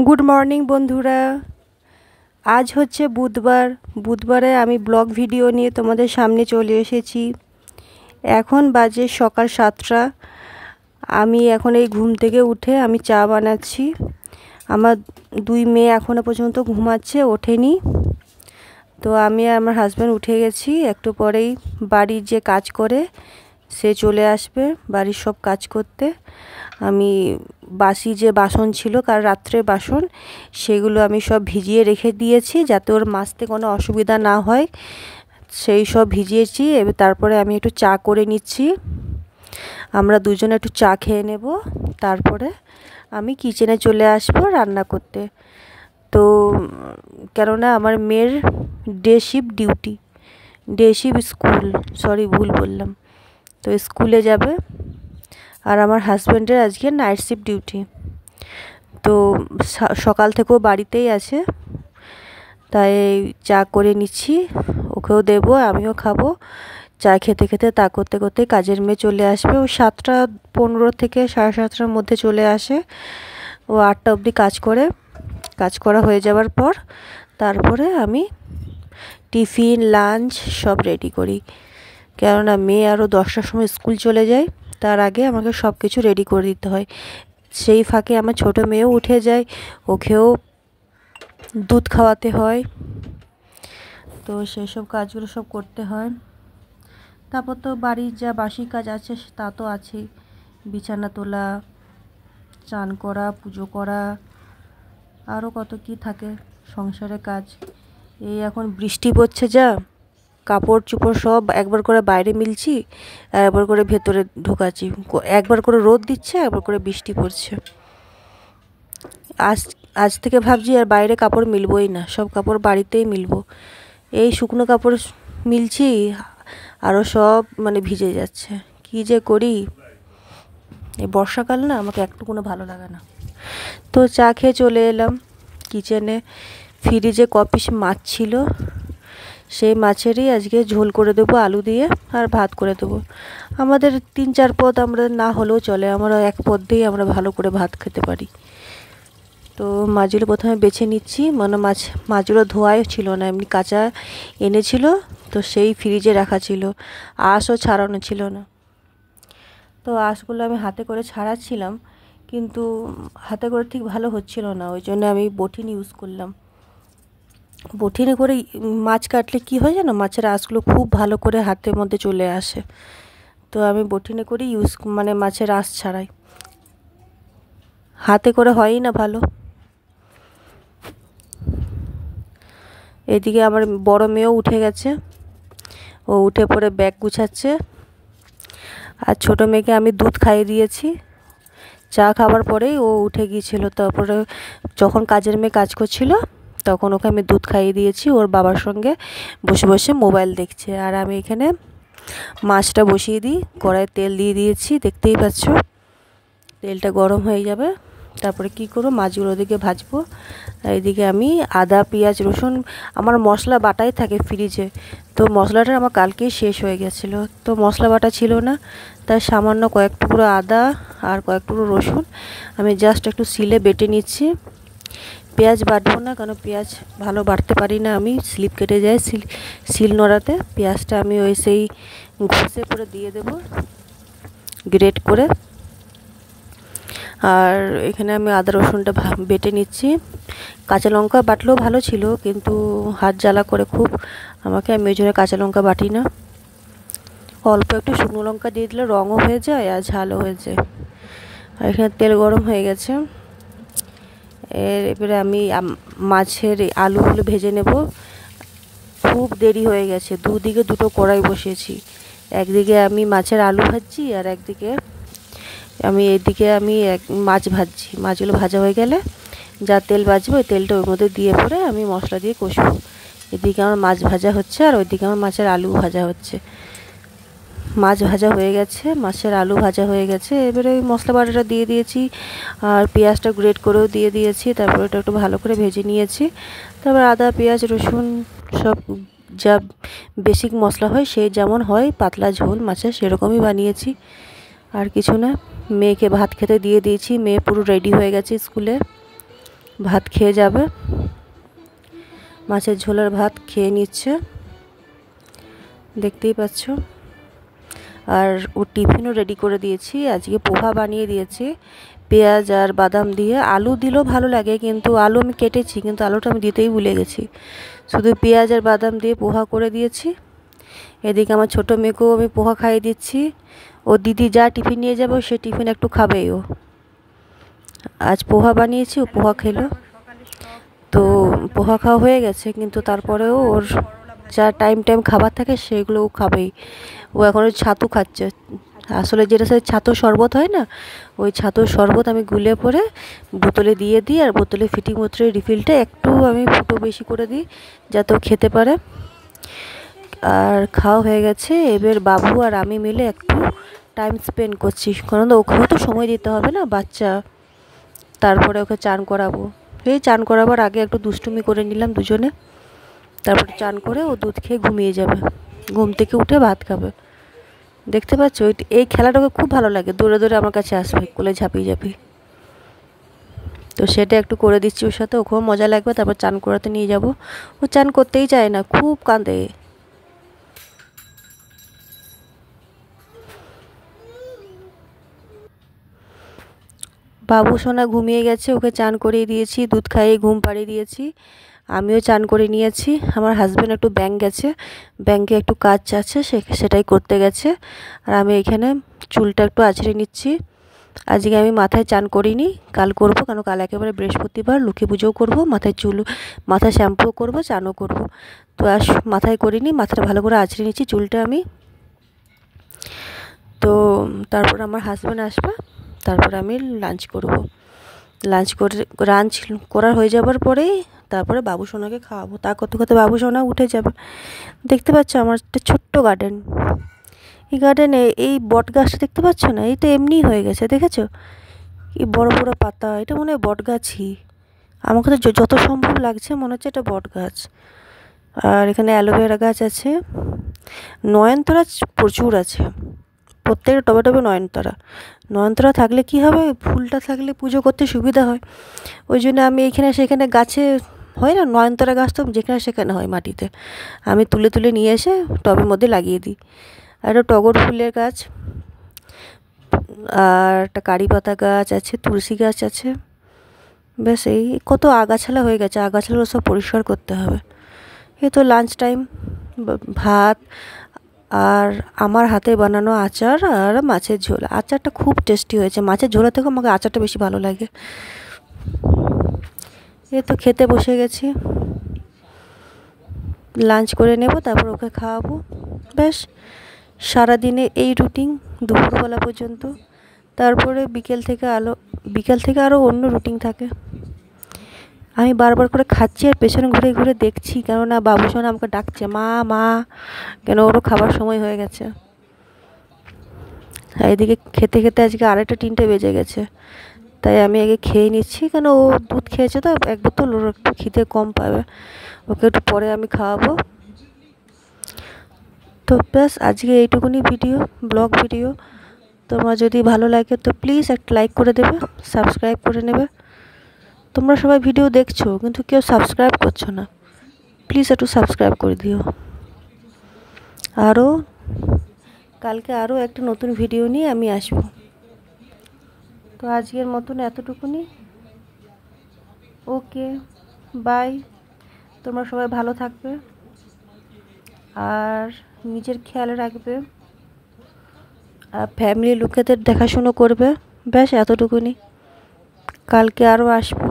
Good morning বন্ধুরা। আজ হচ্ছে বুধবারে আমি ব্লগ ভিডিও নিয়ে তোমাদের সামনে চলে এসেছি। এখন বাজে সকাল 7টা। আমি এখন এই ঘুম থেকে উঠে আমি চা বানাচ্ছি। আমার দুই মেয়ে এখনও পর্যন্ত ঘুমাচ্ছে, ওঠেনি। তো আমি আর আমার হাজব্যান্ড উঠে গেছি। একটু পরেই বাড়ির যে কাজ করে সে চলে আসবে বাড়ির সব কাজ করতে। আমি বাসি যে বাসন ছিল কাল রাত্রে বাসন, সেগুলো আমি সব ভিজিয়ে রেখে দিয়েছি যাতে ওর মাজতে কোনো অসুবিধা না হয়, সেই সব ভিজিয়েছি। এবার তারপরে আমি একটু চা করে নিচ্ছি। আমরা দুজনে একটু চা খেয়ে নেব, তারপরে আমি কিচেনে চলে আসবো রান্না করতে। তো কেননা আমার মেয়ের ডে শিফট স্কুল, ভুল বললাম। তো স্কুলে যাবে, আর আমার হাজব্যান্ডের আজকে নাইট শিফট ডিউটি। তো সকাল থেকেও বাড়িতেই আছে, তাই চা করে নিচ্ছি, ওকেও দেবো, আমিও খাবো। চা খেতে খেতে তা করতে করতে কাজের মেয়ে চলে আসবে। ও 7:15 থেকে 7:30টার মধ্যে চলে আসে। ও 8টা অবধি কাজ করে। কাজ করা হয়ে যাওয়ার পর তারপরে আমি টিফিন লাঞ্চ সব রেডি করি, কেননা মেয়ে আরও 10টার সময় স্কুল চলে যায়। তার আগে আমাকে সব কিছু রেডি করে দিতে হয়। সেই ফাঁকে আমার ছোটো মেয়েও উঠে যায়, ওকেও দুধ খাওয়াতে হয়। তো সেই সব কাজগুলো সব করতে হয়। তারপর তো বাড়ির যা বাসি কাজ আছে তা তো আছেই, বিছানা তোলা, চান করা, পুজো করা, আরও কত কি থাকে সংসারের কাজ। এই এখন বৃষ্টি পড়ছে, যা কাপড় চোপড় সব একবার করে বাইরে মিলছি আর একবার করে ভেতরে ঢোকাচ্ছি। একবার করে রোদ দিচ্ছে, একবার করে বৃষ্টি পড়ছে। আজ থেকে ভাবছি আর বাইরে কাপড় মিলবই না, সব কাপড় বাড়িতেই মিলবো। এই শুকনো কাপড় মিলছি, আরও সব ভিজে যাচ্ছে। কি যে করি, এই বর্ষাকাল না আমাকে একটুকুনো ভালো লাগে না। তো চা খেয়ে চলে এলাম কিচেনে। ফ্রিজে কপিস মাছ ছিল, সেই মাছেরই আজকে ঝোল করে দেবো আলু দিয়ে, আর ভাত করে দেবো। আমাদের 3-4 পদ আমরা না হলেও চলে, আমরা এক পদ দিয়েই আমরা ভালো করে ভাত খেতে পারি। তো মাছগুলো প্রথমে বেছে নিচ্ছি, মাছগুলো ধোয়াই ছিল না, এমনি কাঁচা এনেছিল, তো সেই ফ্রিজে রাখা ছিল, আঁশও ছাড়ানো ছিল না। তো আঁশগুলো আমি হাতে করে ছাড়াচ্ছিলাম, কিন্তু হাতে করে ঠিক ভালো হচ্ছিল না, ওই জন্য আমি বটিন ইউজ করলাম। বটিনে করে মাছ কাটলে কি হয় জানো, মাছের আঁশগুলো খুব ভালো করে হাতের মধ্যে চলে আসে। তো আমি বটিনে করে মাছের আঁশ ছাড়াই, হাতে করে হয়ই না ভালো। এদিকে আমার বড় মেয়েও উঠে গেছে, ও উঠে পড়ে ব্যাগ গুছাচ্ছে। আর ছোটো মেয়েকে আমি দুধ খাইয়ে দিয়েছি, চা খাবার পরেই ও উঠে গিয়েছিল। তারপরে যখন কাজের মেয়ে কাজ করছিল তখন ওকে আমি দুধ খাইয়ে দিয়েছি, ওর বাবার সঙ্গে বসে বসে মোবাইল দেখছে। আর আমি এখানে মাছটা বসিয়ে দিই, কড়াইয়ে তেল দিয়ে দিয়েছি, দেখতেই পাচ্ছ। তেলটা গরম হয়ে যাবে, তারপরে কি করব, মাছগুলো ওদিকে ভাজবো। আর এদিকে আমি আদা পেঁয়াজ রসুন, আমার মশলা বাটাই থাকে ফ্রিজে, তো মশলাটা আমার কালকেই শেষ হয়ে গেছিলো, তো মশলা বাটা ছিল না। তাই সামান্য কয়েক টুকরো আদা আর কয়েক টুকরো রসুন আমি জাস্ট একটু শিলে বেটে নিচ্ছি। পেঁয়াজ বাটবো না, কারণ পেঁয়াজ ভালো বাটতে পারি না আমি, স্লিপ কেটে যায় শিল নোড়াতে। পেঁয়াজটা আমি সেই ঘষে পরে দিয়ে দেব গ্রেট করে। আর এখানে আমি আদা রসুনটা বেটে নিচ্ছি। কাঁচা লঙ্কা বাটলেও ভালো ছিল, কিন্তু হাত জ্বালা করে খুব আমাকে, আমি ওই জন্য কাঁচা লঙ্কা বাটি না। অল্প একটু শুকনো লঙ্কা দিয়ে দিলে রঙও হয়ে যায় আর ঝালও হয়ে যায়। আর এখানে তেল গরম হয়ে গেছে, এবারে আমি মাছের আলুগুলো ভেজে নেব। খুব দেরি হয়ে গেছে, দুদিকে দুটো কড়াই বসিয়েছি, একদিকে আমি মাছের আলু ভাজছি আর একদিকে আমি মাছ ভাজছি। মাছগুলো ভাজা হয়ে গেলে যা তেল বাজবে ওই তেলটা ওর মধ্যে দিয়ে পরে আমি মশলা দিয়ে কষবো। এদিকে আমার মাছ ভাজা হচ্ছে আর ওইদিকে আমার মাছের আলু ভাজা হচ্ছে। মাছ ভাজা হয়ে গেছে, মাছের আলু ভাজা হয়ে গেছে, এবারে ওই মশলা বাটাটা দিয়ে দিয়েছি আর পেঁয়াজটা গ্রেট করেও দিয়ে দিয়েছি। তারপরে ওটা একটু ভালো করে ভেজে নিয়েছি। তারপর আদা পেঁয়াজ রসুন সব যা বেসিক মশলা হয়, সে যেমন হয় পাতলা ঝোল মাছের সেরকমই বানিয়েছি, আর কিছু না। মেয়েকে ভাত খেতে দিয়ে দিয়েছি, মেয়ে পুরো রেডি হয়ে গেছে স্কুলে। ভাত খেয়ে যাবে, মাছের ঝোলের ভাত খেয়ে নিচ্ছে, দেখতেই পাচ্ছ। আর ও টিফিনও রেডি করে দিয়েছি, আজকে পোহা বানিয়ে দিয়েছি পেঁয়াজ আর বাদাম দিয়ে। আলু দিলেও ভালো লাগে, কিন্তু আলু আমি কেটেছি, কিন্তু আলুটা আমি দিতেই ভুলে গেছি। শুধু পেঁয়াজ আর বাদাম দিয়ে পোহা করে দিয়েছি। এদিকে আমার ছোটো মেয়েকেও আমি পোহা খাইয়ে দিচ্ছি। ও দিদি যা টিফিন নিয়ে যাবে সে টিফিন একটু খাবেই। ও আজ পোহা বানিয়েছি, ও পোহা খেলো। তো পোহা খাওয়া হয়ে গেছে, কিন্তু তারপরেও ওর যা টাইম খাবার থাকে সেগুলো ও খাবেই। ও এখন ছাতু খাচ্ছে, আসলে যেটা সে ছাতুর শরবত হয় না, ওই ছাতুর শরবত আমি গুলে পরে বোতলে দিয়ে দিই, আর বোতলে ফিটিং বোতলের রিফিলটা একটু আমি ফুটো বেশি করে দিই যাতে ও খেতে পারে। আর খাওয়া হয়ে গেছে, এবার বাবু আর আমি মিলে একটু টাইম স্পেন্ড করছি, কারণ ওকেও তো সময় দিতে হবে না, বাচ্চা। তারপরে ওকে চান করাবো, এই চান করাবার আগে একটু দুষ্টুমি করে নিলাম দুজনে। তারপরে চান করে ও দুধ খেয়ে ঘুমিয়ে যাবে, ঘুম থেকে উঠে ভাত খাবে। দেখতে পাচ্ছ, এই খেলাটাকে খুব ভালো লাগে, দৌড়ে দৌড়ে আমার কাছে আসবে, কোলে ঝাঁপিয়ে ঝাঁপিয়ে। তো সেটা একটু করে দিচ্ছি ওর সাথে, ওকেও মজা লাগবে। তারপর চান করাতে নিয়ে যাব। ও চান করতেই চায় না, খুব কাঁদে। বাবু সোনা ঘুমিয়ে গেছে, ওকে চান করিয়ে দিয়েছি, দুধ খাইয়ে ঘুম পাড়িয়ে দিয়েছি। আমিও চান করে নিয়েছি। আমার হাজব্যান্ড একটু ব্যাংক গেছে, ব্যাংকে একটু কাজ আছে, সেটাই করতে গেছে। আর আমি এখানে চুলটা একটু আঁচড়ে নিচ্ছি। আজকে আমি মাথায় চান করিনি, কাল করব, কারণ কাল একেবারে বৃহস্পতিবার, লক্ষ্মী পুজোও করবো, মাথায় শ্যাম্পুও করবো, চানও করবো। তো আর মাথায় করিনি, মাথাটা ভালো করে আঁচড়ে নিচ্ছি চুলটা আমি। তো তারপর আমার হাজব্যান্ড আসবে, তারপর আমি লাঞ্চ করব। লাঞ্চ করার হয়ে যাবার পরেই তারপরে বাবু সোনাকে খাওয়াবো। তা করতে করতে বাবু সোনা উঠে যাবে। দেখতে পাচ্ছ আমার একটা ছোট্ট গার্ডেন। এই গার্ডেনে এই বট গাছটা দেখতে পাচ্ছ না, এই তো এমনিই হয়ে গেছে, দেখেছো? এই বড় বড় পাতা, এটা মনে হয় বট গাছই। আমাকে তো যত সম্ভব লাগছে মনে হচ্ছে এটা বট গাছ। আর এখানে অ্যালোভেরা গাছ আছে, নয়নতারা প্রচুর আছে, প্রত্যেকটা টবে টবে নয়নতারা। নয়নতারা থাকলে কি হবে, ফুলটা থাকলে পুজো করতে সুবিধা হয়। ওই জন্য আমি এখানে সেখানে গাছে হয় না, নয়নতারা গাছ তো যেখানে সেখানে হয় মাটিতে, আমি তুলে তুলে নিয়ে এসে টবের মধ্যে লাগিয়ে দিই। আর একটা টগর ফুলের গাছ, আর একটা কারি পাতা গাছ আছে, তুলসী গাছ আছে। ব্যাস, এই কত আগাছালা হয়ে গেছে, আগাছালাগুলো সব পরিষ্কার করতে হবে। এই তো লাঞ্চ টাইম, ভাত আর আমার হাতে বানানো আচার আর মাছের ঝোল। আচারটা খুব টেস্টি হয়েছে, মাছের ঝোলের থেকে আমাকে আচারটা বেশি ভালো লাগে। এই তো খেতে বসে গেছি, লাঞ্চ করে নেব, তারপর ওকে খাওয়াবো। ব্যাস, সারাদিনে এই রুটিন দুপুরবেলা পর্যন্ত। তারপরে বিকেল থেকে আরও অন্য রুটিন থাকে। আমি বারবার করে খাচ্ছি আর পেছনে ঘুরে ঘুরে দেখছি, কেননা বাবু সোনা আমাকে ডাকছে, মা মা, কেন ওরও খাবার সময় হয়ে গেছে। আর এদিকে খেতে খেতে আজকে 2:30-3টে বেজে গেছে। তাই আমি আগে খেয়ে নিচ্ছি, কেন ও দুধ খেয়েছে তো 1 বোতল, ওর একটু খিদে কম পাবে, ওকে একটু পরে আমি খাওয়াবো। তো ব্যাস, আজকে এইটুকুনি ব্লগ ভিডিও। তোমার যদি ভালো লাগে তো প্লিজ একটা লাইক করে দেবে, সাবস্ক্রাইব করে নেবে। তোমরা সবাই ভিডিও দেখছো কিন্তু কেউ সাবস্ক্রাইব করছো না, প্লিজ একটু সাবস্ক্রাইব করে দিও। কালকে আরও একটা নতুন ভিডিও নিয়ে আমি আসবো। তো আজকের মতন এতটুকুনি, ওকে, বাই। তোমরা সবাই ভালো থাকবে আর নিজের খেয়াল রাখবে, আর ফ্যামিলি লোকেদের দেখাশুনো করবে। ব্যাস এতটুকুনি, কালকে আরও আসবো।